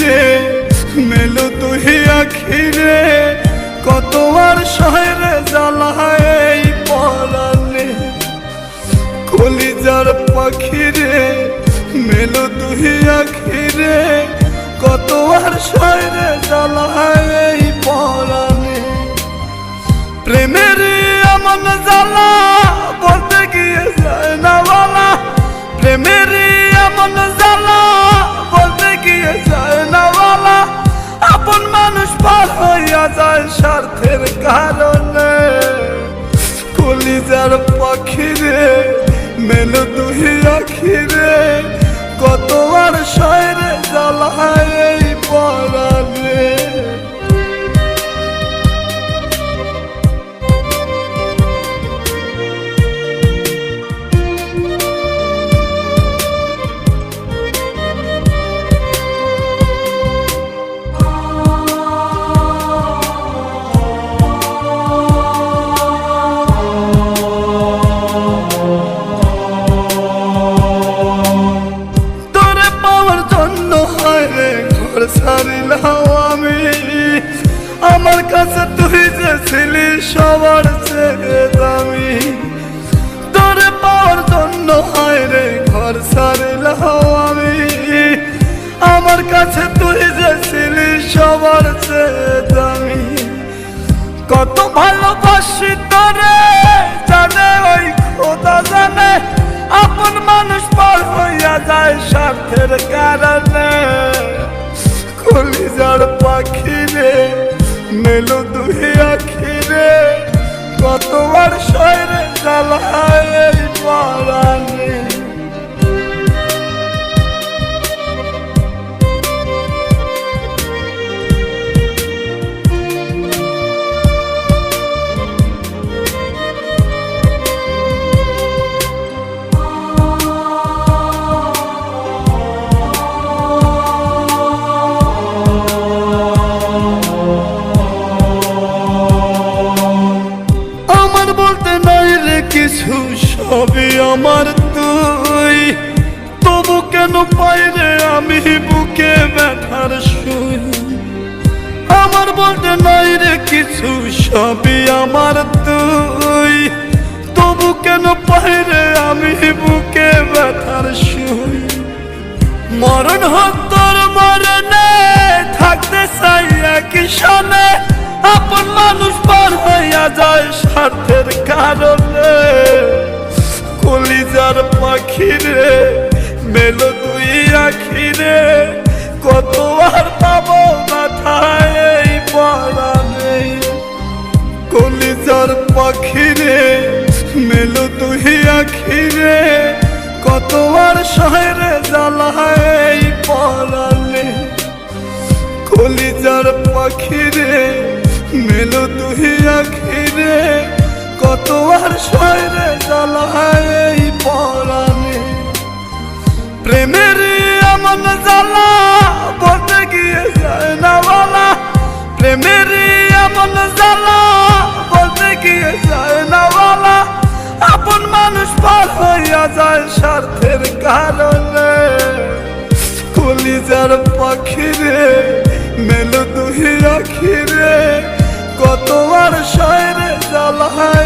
রে মেলো তুই আখি রে কত আর শহরে জ্বালায় এই পরাণে কলিজার পাখি রে মেলো তুই আখি রে কত আর শহরে জ্বালায় এই পরাণে প্রেমের এমন জ্বালা বলতে গিয়ে যায় না বলা প্রেমের এমন জ্বালা বলতে গিয়ে যায় না বলা আপন মানুষ পার হইয়া যায় স্বার্থের কারণে কলিজার পাখি রে মেলো তুই আখি রে কত আর শহরে জ্বালায় এই পরাণে ছাড়িলাম আমি আমার কাছে তুই যে ছিলি সবার চেয়ে দামি তোরে পাওয়ার জন্য হায় রে ঘর ছাড়িলাম আমি আমার কাছে তুই যে ছিলি সবার চেয়ে দামি কত ভালোবাসি তোরে জানে ওই খোদা জানে আপন মানুষ পার হইয়া যায় স্বার্থের কারণে কলিজার পাখি রে মেলো তুই আখি রে কত আর শহরে জ্বালায় এই পরাণে কিছু সবই আমার তুই তবু কেন পাই রে আমি বুকে ব্যথার সুই আমার বলতে নাই রে কিছু সবই আমার তুই তবু কেন পাই রে আমি বুকে ব্যথার সুই মরণ হত্তর মরণে থাকতে চাই একই সনে আপন মানুষ পার হইয়া যায় স্বার্থের কারণে কলিজার পাখি রে মেলো তুই আখি রে কত আর পাবো মাথায় এই পরাণে কলিজার পাখি রে মেলো তুই আখি রে কত আর শহরে জ্বালায় এই পরাণে কলিজার পাখি রে মেলো তুই আখি রে কত আর শহরে জ্বালায় এই পরাণে প্রেমের এমন জ্বালা বলতে গিয়ে যায় না বলা প্রেমের এমন জ্বালা বলতে গিয়ে যায় না বলা আপন মানুষ পার হইয়া যায় স্বার্থের কারণে কলিজার পাখি রে মেলো তুই আখি রে কত আর শহরে জ্বালায়